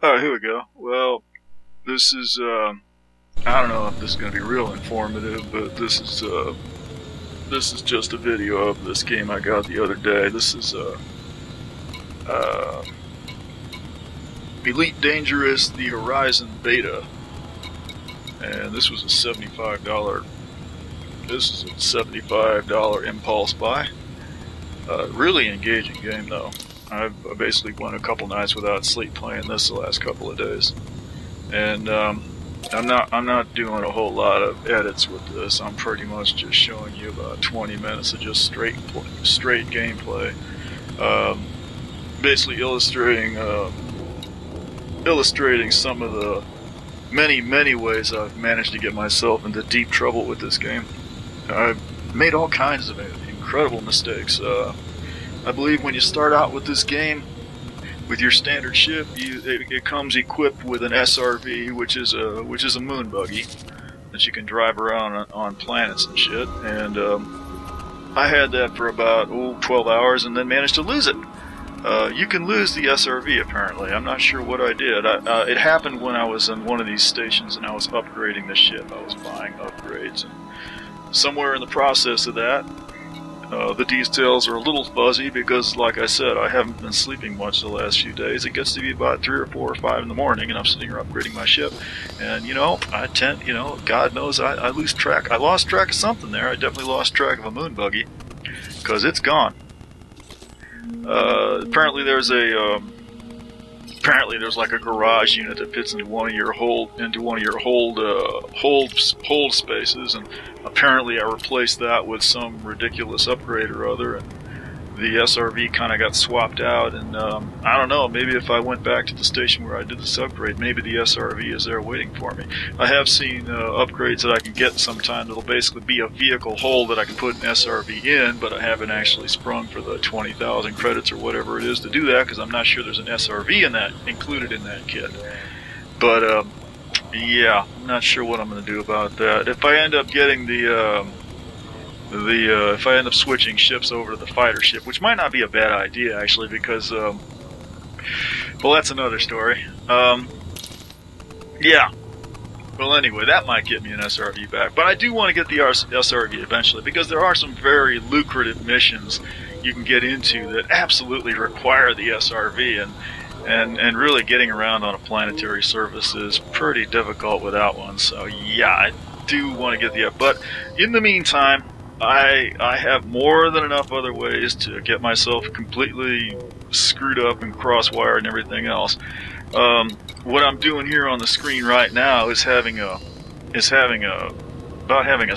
Alright, here we go. Well, this is, I don't know if this is going to be real informative, but this is just a video of this game I got the other day. This is, Elite Dangerous The Horizon Beta. And this was a $75, impulse buy. Really engaging game though. I've basically went a couple nights without sleep playing this the last couple of days, and I'm not doing a whole lot of edits with this. I'm pretty much just showing you about 20 minutes of just straight gameplay, basically illustrating some of the many ways I've managed to get myself into deep trouble with this game. I've made all kinds of incredible mistakes. I believe when you start out with this game, with your standard ship, it comes equipped with an SRV, which is a moon buggy that you can drive around on planets and shit. And I had that for about 12 hours, and then managed to lose it. You can lose the SRV apparently. I'm not sure what I did. It happened when I was on one of these stations and I was upgrading the ship. I was buying upgrades, and somewhere in the process of that, the details are a little fuzzy because, like I said, I haven't been sleeping much the last few days. It gets to be about 3 or 4 or 5 in the morning, and I'm sitting here upgrading my ship. And, I tend, God knows I lose track. I lost track of something there. I definitely lost track of a moon buggy, because it's gone. Apparently there's like a garage unit that fits into one of your hold spaces, and apparently I replaced that with some ridiculous upgrade or other, and the SRV kind of got swapped out. And I don't know, maybe if I went back to the station where I did this upgrade, maybe the SRV is there waiting for me. I have seen upgrades that I can get sometime that'll basically be a vehicle hold that I can put an SRV in, but I haven't actually sprung for the 20,000 credits or whatever it is to do that, because I'm not sure there's an SRV included in that kit. But yeah, I'm not sure what I'm going to do about that. If I end up getting if I end up switching ships over to the fighter ship, which might not be a bad idea actually, because well, that's another story. Yeah. Well, anyway, that might get me an SRV back, but I do want to get the SRV eventually, because there are some very lucrative missions you can get into that absolutely require the SRV, and really getting around on a planetary surface is pretty difficult without one. So yeah, I do want to get but in the meantime, I have more than enough other ways to get myself completely screwed up and crosswired and everything else. What I'm doing here on the screen right now is having a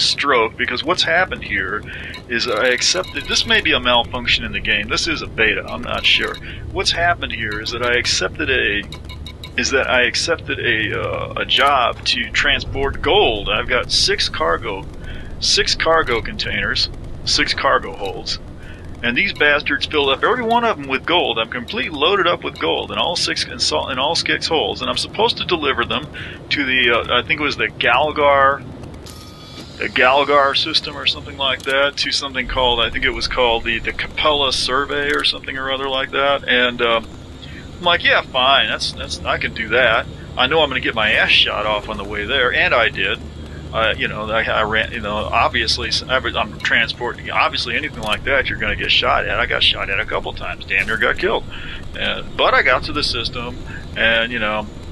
stroke, because what's happened here is I accepted, this may be a malfunction in the game, this is a beta, I'm not sure. What's happened here is that I accepted a job to transport gold. I've got 6 cargo containers, 6 cargo holds, and these bastards filled up every one of them with gold. I'm completely loaded up with gold in all 6 holds, and I'm supposed to deliver them to the I think it was the Galgar system or something like that, to something called, I think it was called the Capella Survey or something or other like that. And I'm like, yeah, fine, that's I can do that. I know I'm going to get my ass shot off on the way there, and I did. I ran, obviously, I'm transporting, obviously anything like that you're going to get shot at. I got shot at a couple times, damn near got killed. But I got to the system, and,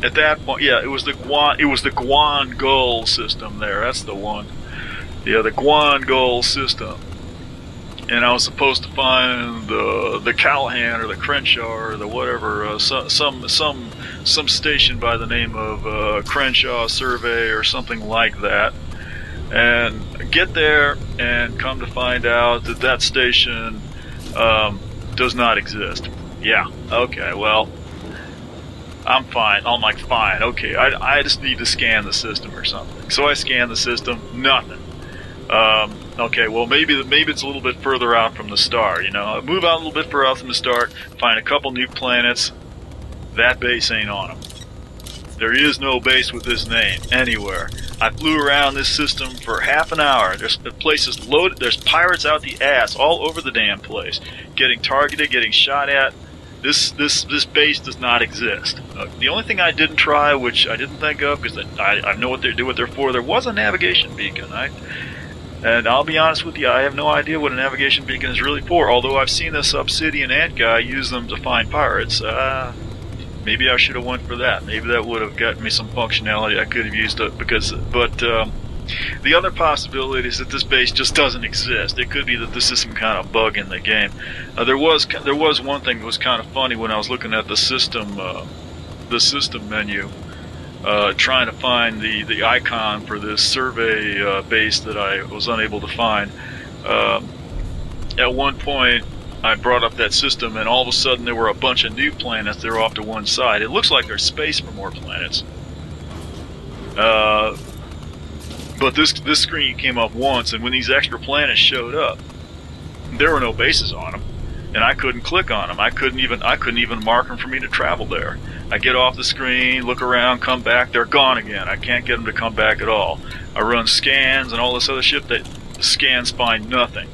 at that point, yeah, it was the Guan Gull system there, that's the one. Yeah, the Guan Gull system. And I was supposed to find the Callahan or the Crenshaw or the whatever, some station by the name of Crenshaw Survey or something like that, and get there and come to find out that station does not exist. Yeah, okay, well, I'm fine. I'm like, fine, okay, I just need to scan the system or something. So I scan the system, nothing. Okay, well, maybe it's a little bit further out from the star, move out a little bit further out from the star, find a couple new planets. That base ain't on them. There is no base with this name anywhere. I flew around this system for half an hour. The place is loaded. There's pirates out the ass all over the damn place, getting targeted, getting shot at. This base does not exist. The only thing I didn't try, which I didn't think of, because I know what they're for. There was a navigation beacon, and I'll be honest with you, I have no idea what a navigation beacon is really for. Although I've seen this obsidianant guy use them to find pirates. Maybe I should have went for that. Maybe that would have gotten me some functionality I could have used it but the other possibility is that this base just doesn't exist. It could be that this is some kind of bug in the game. There was one thing that was kind of funny when I was looking at the system menu, trying to find the icon for this survey base that I was unable to find. At one point, I brought up that system, and all of a sudden there were a bunch of new planets that are off to one side. It looks like there's space for more planets. But this screen came up once, and when these extra planets showed up, there were no bases on them, and I couldn't click on them. I couldn't even mark them for me to travel there. I get off the screen, look around, come back, they're gone again. I can't get them to come back at all. I run scans and all this other shit. That the scans find nothing.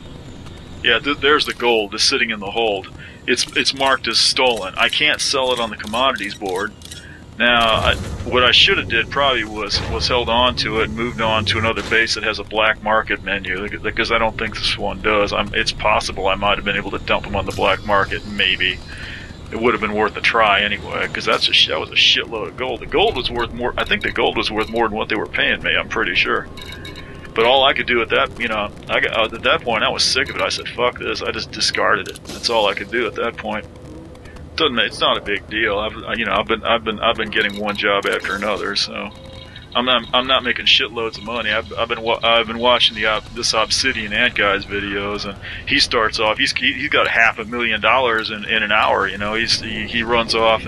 Yeah, there's the gold that's sitting in the hold. It's marked as stolen. I can't sell it on the commodities board. Now, what I should have did probably was held on to it and moved on to another base that has a black market menu, because I don't think this one does. It's possible I might have been able to dump them on the black market, maybe. It would have been worth a try anyway, because that was a shitload of gold. The gold was worth more. I think the gold was worth more than what they were paying me. I'm pretty sure. But all I could do at that, at that point, I was sick of it. I said, "Fuck this!" I just discarded it. That's all I could do at that point. It's not a big deal. I've been getting one job after another, so I'm not making shitloads of money. I've been watching this obsidianant guy's videos, and he starts off. He's got $500,000 in an hour. He runs off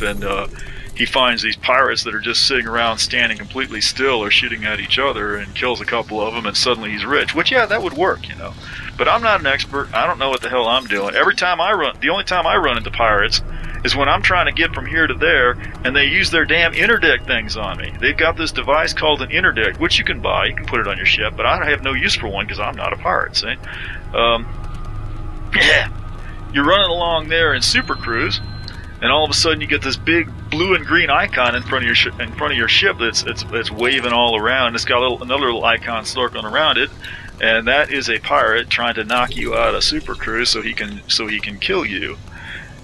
and he finds these pirates that are just sitting around standing completely still or shooting at each other, and kills a couple of them, and suddenly he's rich. Which, yeah, that would work, But I'm not an expert. I don't know what the hell I'm doing. The only time I run into pirates is when I'm trying to get from here to there, and they use their damn interdict things on me. They've got this device called an interdict, which you can buy. You can put it on your ship, but I have no use for one because I'm not a pirate, see? Yeah. You're running along there in Super Cruise, and all of a sudden you get this big blue and green icon in front of your ship that's waving all around. It's got another little icon circling around it, and that is a pirate trying to knock you out of Super Cruise so he can kill you.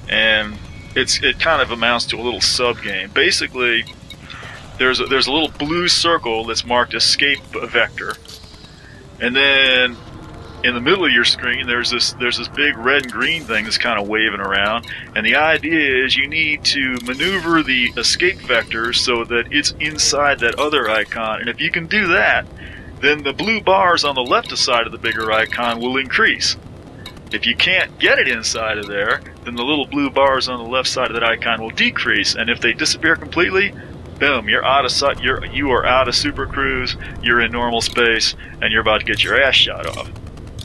And it kind of amounts to a little sub game. Basically, there's a little blue circle that's marked escape vector, and then in the middle of your screen, there's this big red and green thing that's kind of waving around, and the idea is you need to maneuver the escape vector so that it's inside that other icon, and if you can do that, then the blue bars on the left side of the bigger icon will increase. If you can't get it inside of there, then the little blue bars on the left side of that icon will decrease, and if they disappear completely, boom, you're out of sight. You are out of Super Cruise. You're in normal space, and you're about to get your ass shot off.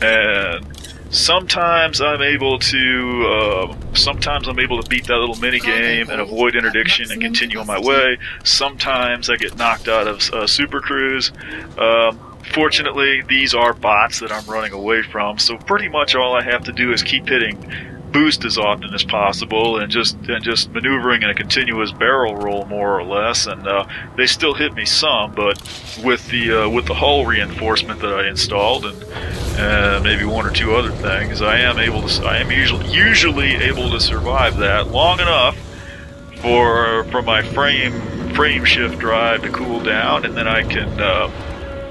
And sometimes I'm able to beat that little mini game and avoid interdiction and continue on my way. Sometimes I get knocked out of Super Cruise. Fortunately, these are bots that I'm running away from, so pretty much all I have to do is keep hitting boost as often as possible and just maneuvering in a continuous barrel roll, more or less, and they still hit me some, but with the hull reinforcement that I installed and maybe one or two other things, I am usually able to survive that long enough for my frame shift drive to cool down, and then I can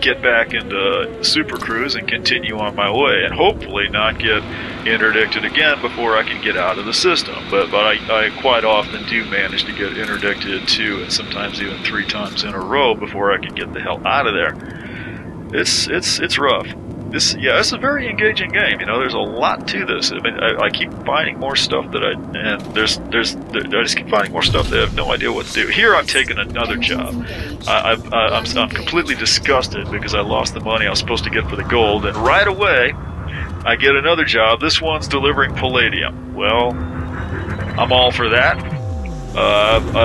get back into Super Cruise and continue on my way, and hopefully not get interdicted again before I can get out of the system. But I quite often do manage to get interdicted 2 and sometimes even 3 times in a row before I can get the hell out of there. It's rough. It's a very engaging game. There's a lot to this. I mean, I keep finding more stuff I just keep finding more stuff that I have no idea what to do. Here I've taken another job. I'm completely disgusted because I lost the money I was supposed to get for the gold, and right away I get another job. This one's delivering palladium. Well, I'm all for that.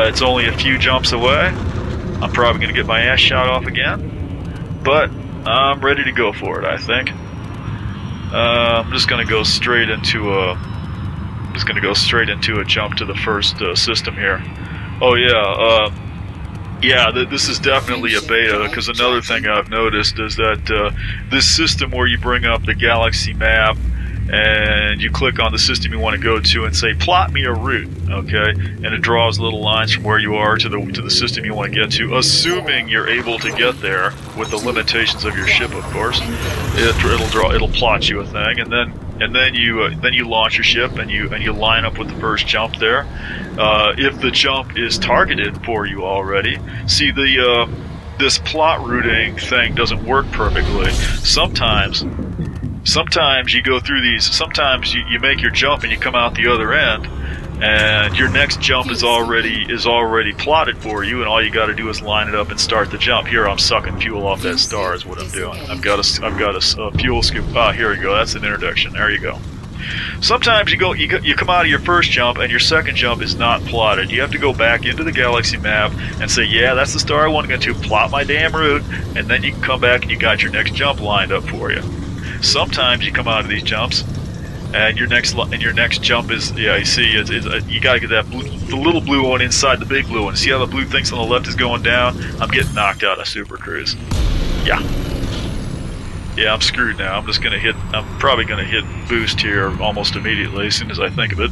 It's only a few jumps away. I'm probably going to get my ass shot off again, but I'm ready to go for it, I think. I'm just going to go straight into just going to go straight into a jump to the first system here. Oh yeah, this is definitely a beta, because another thing I've noticed is that this system where you bring up the galaxy map and you click on the system you want to go to and say, plot me a route, okay? And it draws little lines from where you are to the system you want to get to, assuming you're able to get there with the limitations of your ship, of course. It'll plot you a thing, and then you launch your ship and you line up with the first jump there. If the jump is targeted for you already, see this plot routing thing doesn't work perfectly. Sometimes you go through these, sometimes you make your jump and you come out the other end, and your next jump is already plotted for you, and all you got to do is line it up and start the jump. Here I'm sucking fuel off that star is what I'm doing. I've got a fuel scoop. Ah, here we go. That's an introduction. There you go. Sometimes you come out of your first jump and your second jump is not plotted. You have to go back into the galaxy map and say, yeah, that's the star I want to go to, plot my damn route, and then you can come back and you got your next jump lined up for you. Sometimes you come out of these jumps and your next jump is, yeah, you see, you gotta get the little blue one inside the big blue one. See how the blue things on the left is going down? I'm getting knocked out of Super Cruise. Yeah, I'm screwed now. I'm probably gonna hit boost here almost immediately as soon as I think of it.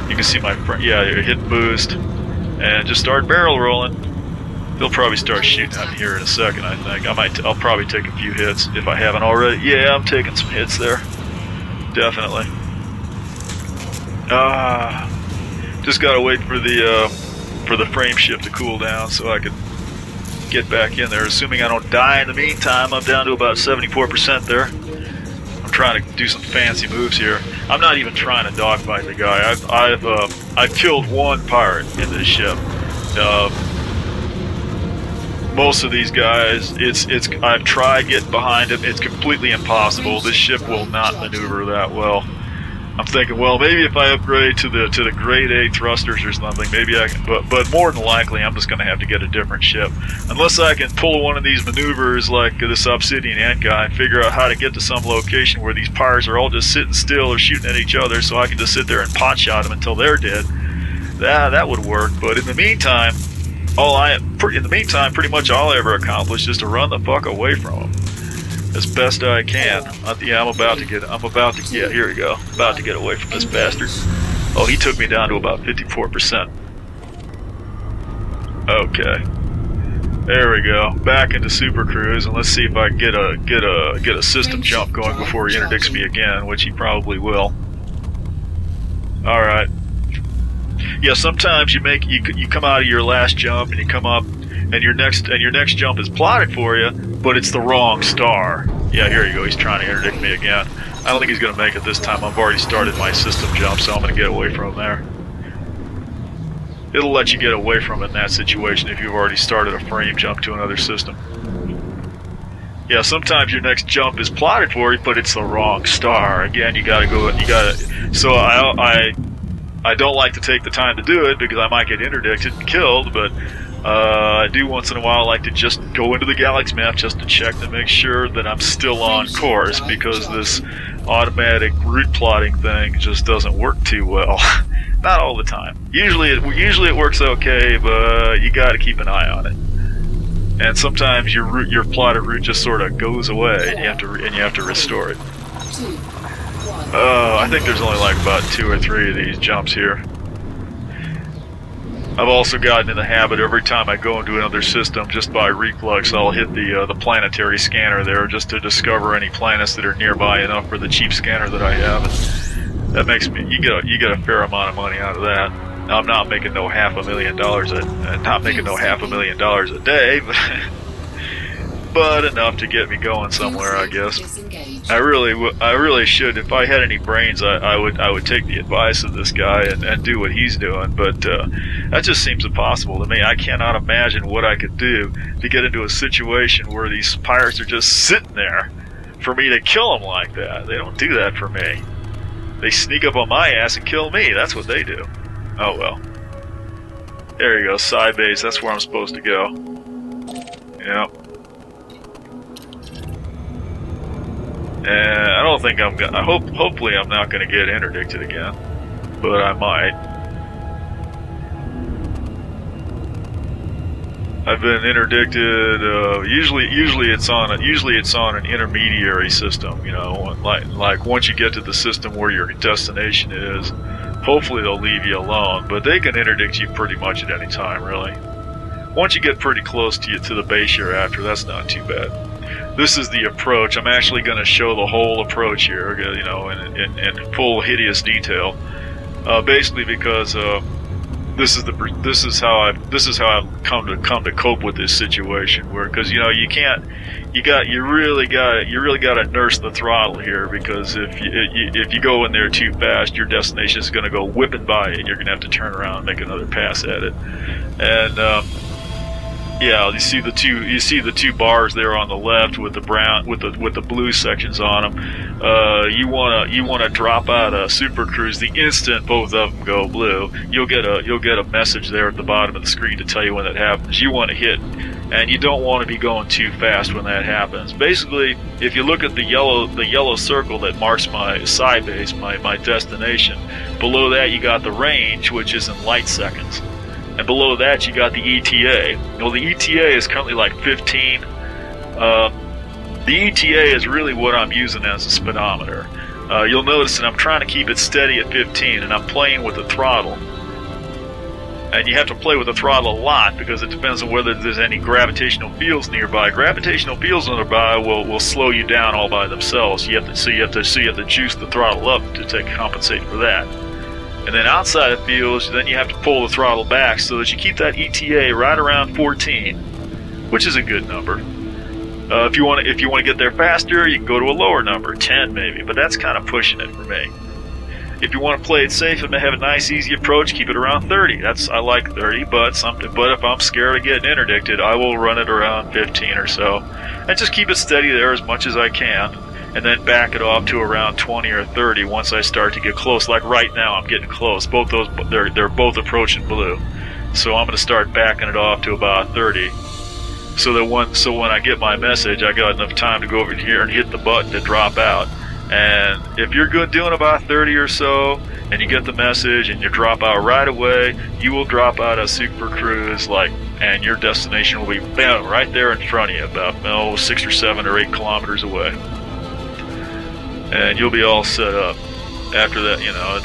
You can see my friend, yeah, you're hitting boost and just start barrel rolling. They'll probably start shooting at me here in a second, I think. I'll probably take a few hits if I haven't already. Yeah, I'm taking some hits there. Definitely. Just gotta wait for the frame shift to cool down so I can get back in there. Assuming I don't die in the meantime, I'm down to about 74% there. I'm trying to do some fancy moves here. I'm not even trying to dogfight the guy. I've killed one pirate in this ship. Most of these guys, I've tried getting behind him. It's completely impossible. This ship will not maneuver that well. I'm thinking, well, maybe if I upgrade to the grade A thrusters or something, maybe I can. But more than likely, I'm just going to have to get a different ship, unless I can pull one of these maneuvers like this obsidianant guy and figure out how to get to some location where these pirates are all just sitting still or shooting at each other, so I can just sit there and pot shot them until they're dead. That would work. But in the meantime, pretty much all I ever accomplish is to run the fuck away from them as best I can. Yeah, here we go. About to get away from this bastard. Oh, he took me down to about 54%. Okay. There we go. Back into Super Cruise, and let's see if I can get a system jump going before he interdicts me again, which he probably will. All right. Yeah, sometimes you come out of your last jump and you come up, and your next jump is plotted for you, but it's the wrong star. Yeah, here you go. He's trying to interdict me again. I don't think he's going to make it this time. I've already started my system jump, so I'm going to get away from him there. It'll let you get away from it in that situation if you've already started a frame jump to another system. Yeah, sometimes your next jump is plotted for you, but it's the wrong star. Again, so I don't like to take the time to do it because I might get interdicted and killed, but I do once in a while like to just go into the galaxy map just to check to make sure that I'm still on course, because this automatic route plotting thing just doesn't work too well. Not all the time. Usually it works okay, but you got to keep an eye on it. And sometimes your plotted route just sort of goes away, and you have to restore it. I think there's only like about 2 or 3 of these jumps here. I've also gotten in the habit every time I go into another system, just by reflex, I'll hit the planetary scanner there just to discover any planets that are nearby enough for the cheap scanner that I have. And that makes me you get a fair amount of money out of that. Now, I'm not making no $500,000 a day, but enough to get me going somewhere, I guess. I really should. If I had any brains, I would take the advice of this guy and do what he's doing. But that just seems impossible to me. I cannot imagine what I could do to get into a situation where these pirates are just sitting there for me to kill them like that. They don't do that for me. They sneak up on my ass and kill me. That's what they do. Oh well. There you go, side base. That's where I'm supposed to go. Yep. And I don't think I'm gonna. Hopefully, I'm not gonna get interdicted again. but I might. I've been interdicted. Usually it's on an intermediary system. You know, like once you get to the system where your destination is, hopefully they'll leave you alone. But they can interdict you pretty much at any time, really. Once you get pretty close to the base you're after, that's not too bad. This is the approach. I'm actually going to show the whole approach here, you know, in full hideous detail. Basically because. This is how I've come to cope with this situation, where, because you know, you really got to nurse the throttle here, because if you go in there too fast, your destination is going to go whipping by it. You're going to have to turn around and make another pass at it. And yeah, you see the two bars there on the left with the brown with the blue sections on them. You wanna drop out a Super Cruise the instant both of them go blue. You'll get a message there at the bottom of the screen to tell you when that happens. You want to hit, and you don't want to be going too fast when that happens. Basically, if you look at the yellow circle that marks my side base, my destination, below that you got the range, which is in light seconds. And below that, you got the ETA. Well, the ETA is currently like 15. The ETA is really what I'm using as a speedometer. You'll notice that I'm trying to keep it steady at 15, and I'm playing with the throttle. And you have to play with the throttle a lot, because it depends on whether there's any gravitational fields nearby. Gravitational fields nearby will slow you down all by themselves. You have to juice the throttle up to compensate for that. And then outside of fields, then you have to pull the throttle back so that you keep that ETA right around 14, which is a good number. If you want to get there faster, you can go to a lower number, 10 maybe, but that's kind of pushing it for me. If you want to play it safe and have a nice, easy approach, keep it around 30. I like 30, but if I'm scared of getting interdicted, I will run it around 15 or so, and just keep it steady there as much as I can. And then back it off to around 20 or 30 once I start to get close. Like right now, I'm getting close. Both those, they're both approaching blue. So I'm going to start backing it off to about 30. So when I get my message, I got enough time to go over here and hit the button to drop out. And if you're good doing about 30 or so, and you get the message and you drop out right away, you will drop out a Super Cruise, and your destination will be right there in front of you, about 6 or 7 or 8 kilometers away. And you'll be all set up. After that, you know,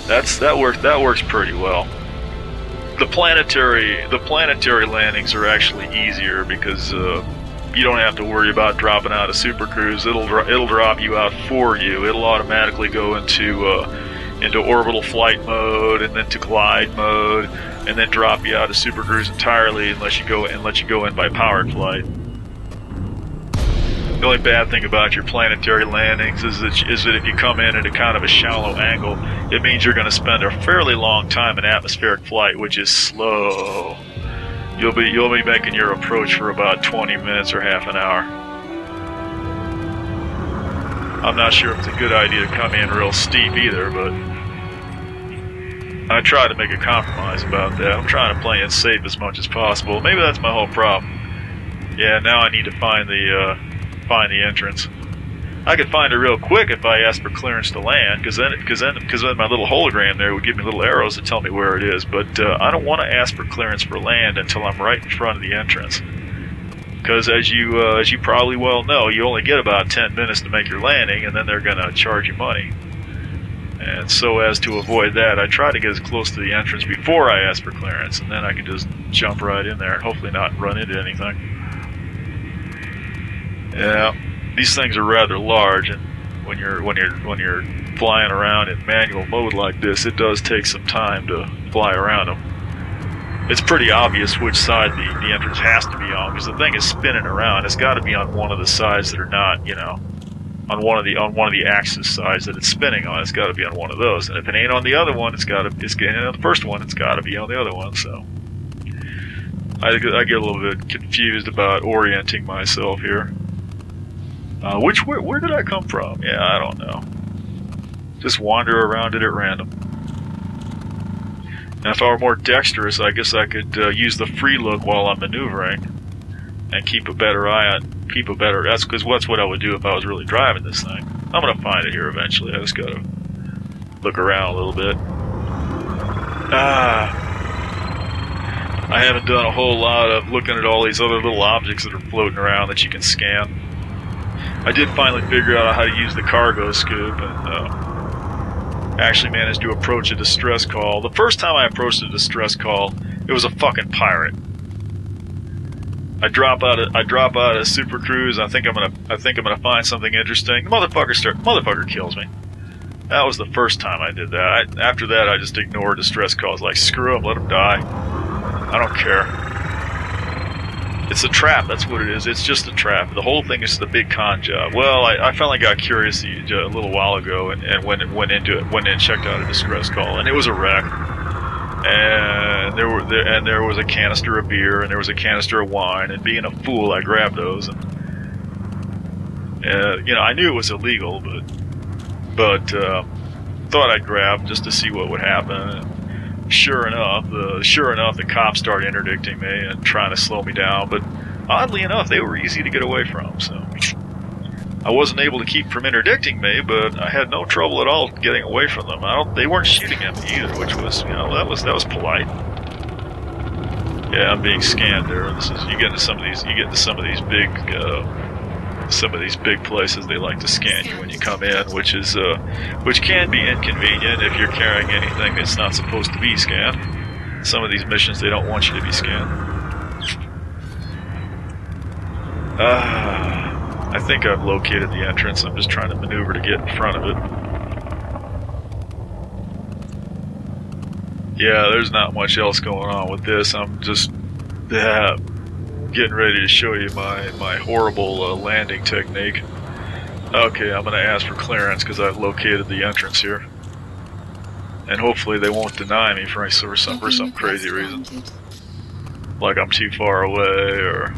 that works pretty well. The planetary landings are actually easier, because you don't have to worry about dropping out of Super Cruise. It'll drop you out for you. It'll automatically go into orbital flight mode, and then to glide mode, and then drop you out of Super Cruise entirely and let you go in by powered flight. The only bad thing about your planetary landings is that if you come in at a kind of a shallow angle, it means you're going to spend a fairly long time in atmospheric flight, which is slow. You'll be making your approach for about 20 minutes or half an hour. I'm not sure if it's a good idea to come in real steep either, but I try to make a compromise about that. I'm trying to play it safe as much as possible. Maybe that's my whole problem. Yeah, now I need to find the entrance. I could find it real quick if I asked for clearance to land, because then my little hologram there would give me little arrows to tell me where it is. But I don't want to ask for clearance for land until I'm right in front of the entrance. Because as you probably well know, you only get about 10 minutes to make your landing, and then they're going to charge you money. And so as to avoid that, I try to get as close to the entrance before I ask for clearance, and then I can just jump right in there and hopefully not run into anything. Yeah, these things are rather large, and when you're flying around in manual mode like this, it does take some time to fly around them. It's pretty obvious which side the entrance has to be on, because the thing is spinning around. It's got to be on one of the sides that are not, you know, on one of the axis sides that it's spinning on. It's got to be on one of those, and if it ain't on the other one, it's getting on the first one. It's got to be on the other one. So I get a little bit confused about orienting myself here. Where did I come from? Yeah, I don't know. Just wander around it at random. And if I were more dexterous, I guess I could use the free look while I'm maneuvering and keep a better eye on. That's what I would do if I was really driving this thing. I'm gonna find it here eventually. I just gotta look around a little bit. I haven't done a whole lot of looking at all these other little objects that are floating around that you can scan. I did finally figure out how to use the cargo scoop and actually managed to approach a distress call. The first time I approached a distress call, it was a fucking pirate. I drop out of Super Cruise. I think I'm gonna find something interesting. The motherfucker kills me. That was the first time I did that. After that, I just ignored distress calls. Like, screw them, let them die. I don't care. It's a trap. That's what it is. It's just a trap. The whole thing is the big con job. Well, I finally got curious a little while ago and went in and checked out a distress call, and it was a wreck. And there was a canister of beer, and there was a canister of wine, and being a fool, I grabbed those. And you know, I knew it was illegal, but thought I'd grab just to see what would happen. And sure enough, the cops started interdicting me and trying to slow me down. But oddly enough, they were easy to get away from. So I wasn't able to keep from interdicting me, but I had no trouble at all getting away from them. They weren't shooting at me either, which was, you know, that was polite. Yeah, I'm being scanned there. You get into some of these big places. They like to scan you when you come in, which can be inconvenient if you're carrying anything that's not supposed to be scanned. Some of these missions, they don't want you to be scanned. I think I've located the entrance. I'm just trying to maneuver to get in front of it. Yeah, there's not much else going on with this. I'm just getting ready to show you my horrible landing technique. Okay, I'm going to ask for clearance because I've located the entrance here. And hopefully they won't deny me for some crazy reason. Like I'm too far away or...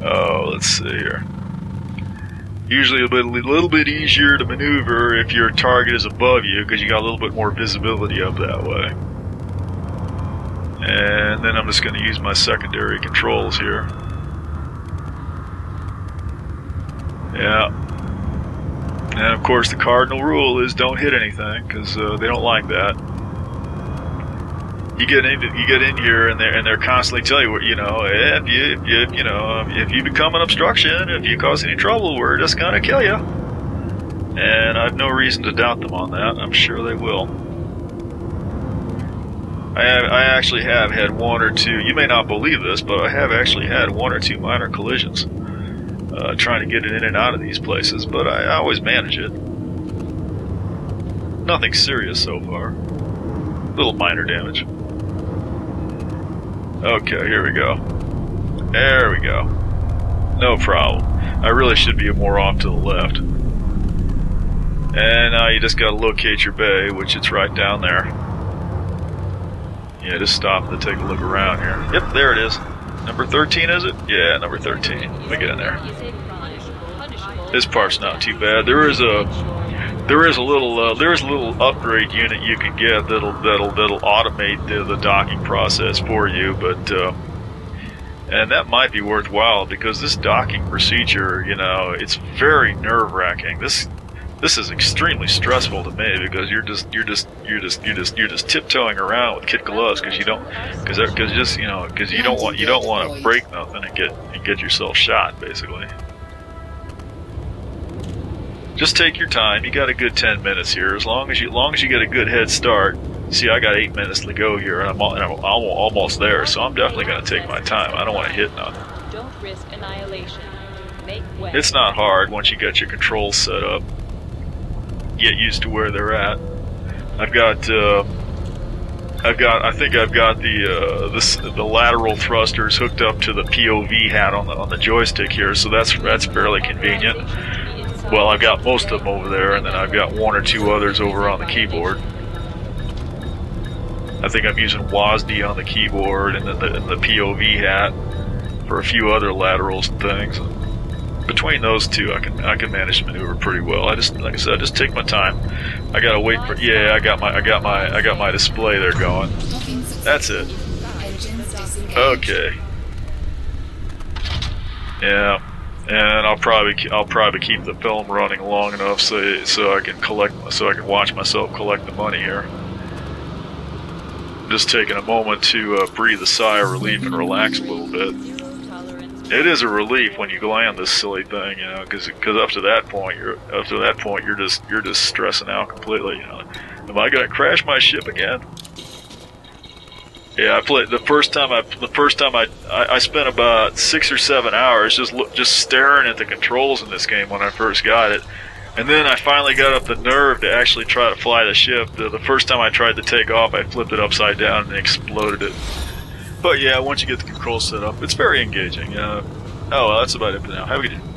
Oh, let's see here. Usually a little bit easier to maneuver if your target is above you because you got a little bit more visibility up that way. And then I'm just going to use my secondary controls here. Yeah. And of course the cardinal rule is don't hit anything because they don't like that. You get in here and they're constantly telling you, you know, if you become an obstruction, if you cause any trouble, we're just gonna kill you. And I've no reason to doubt them on that. I'm sure they will. I actually have had one or two. You may not believe this, but I have actually had one or two minor collisions trying to get it in and out of these places. But I always manage it. Nothing serious so far. Little minor damage. Okay, here we go. There we go. No problem. I really should be more off to the left. And now you just gotta locate your bay, which it's right down there. Yeah, just stop to take a look around here. Yep, there it is. Number 13, is it? Yeah, number 13. Let me get in there. This part's not too bad. There is a little upgrade unit you can get that'll automate the docking process for you, but and that might be worthwhile because this docking procedure, you know, it's very nerve-wracking. This is extremely stressful to me because you're just tiptoeing around with kid gloves because you don't want to break nothing and get yourself shot basically. Just take your time. You got a good 10 minutes here. As long as you get a good head start. See, I got 8 minutes to go here, and I'm almost there. So I'm definitely going to take my time. I don't want to hit nothing. Don't risk annihilation. Make way. It's not hard once you get your controls set up. Get used to where they're at. I think I've got the lateral thrusters hooked up to the POV hat on the joystick here, so that's fairly convenient. Well, I've got most of them over there, and then I've got one or two others over on the keyboard. I think I'm using WASD on the keyboard and then the POV hat for a few other laterals and things. Between those two, I can manage to maneuver pretty well. Like I said, just take my time. I gotta wait for. Yeah, I got my display there going. That's it. Okay. Yeah. and I'll probably keep the film running long enough so I can watch myself collect the money here. Just taking a moment to breathe a sigh of relief and relax a little bit. It is a relief when you land this silly thing, you know, because up to that point you're just stressing out completely. You know, am I gonna crash my ship again? Yeah, I played the first time I spent about 6 or 7 hours just staring at the controls in this game when I first got it. And then I finally got up the nerve to actually try to fly the ship. The first time I tried to take off, I flipped it upside down and exploded it. But yeah, once you get the controls set up, it's very engaging. Oh, well, that's about it for now. Have a good day.